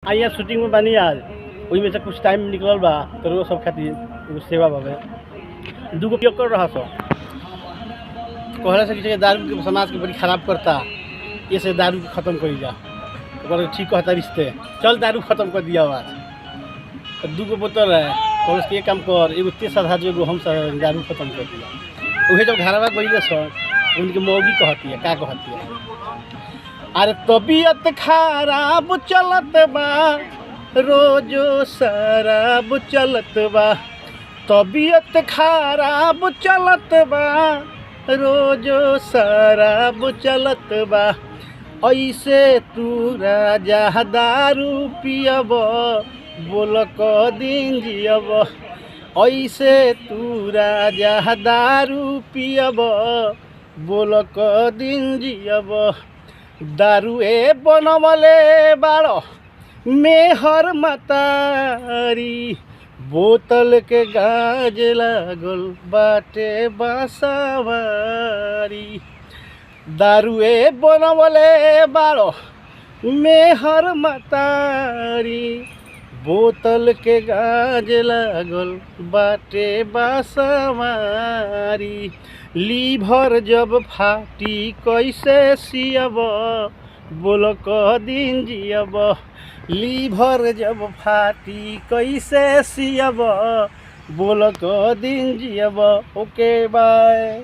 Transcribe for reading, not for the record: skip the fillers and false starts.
आइए शूटिंग में बानी आज वही में से कुछ टाइम निकलल बा तो सब खातिर एगो सेवा बाबे दूगो उपयोग कर रहा सो कहला से कि दारू के समाज के बड़ी खराब करता ये से दारू के खत्म करी जा तो ठीक कहता रिश्ते चल दारू खत्म कर दिया आज दूगो बोतल है कहल के काम कर एगो तेज साधा जो एगो हम दारू खत्म कर दिया वही जब घरवा गई सर उनके मौगी कहती है का कहती है अरे तबीयत खराब चलत बा रोजो शराब चलत बा तबीयत खराब चलत बा रोजो शराब चलत बा ऐसे तू राजा दारू पियब बोल क दिन जियब ऐसे तू राजा दारू पियब बोल क दिन जियब दारुए बनवले बाड़ो मेहर मतारी बोतल के गाज लागल बाटे बासावारी दारुए बनवले बाड़ो मेहर मतारी बोतल के गाज लागल बाटे बासावारी लीभर जब फाटी कैसे सियब बोल क दिन जियब लीभर जब फाटी कैसे सियब बोल क दिन जियब ओके बाय।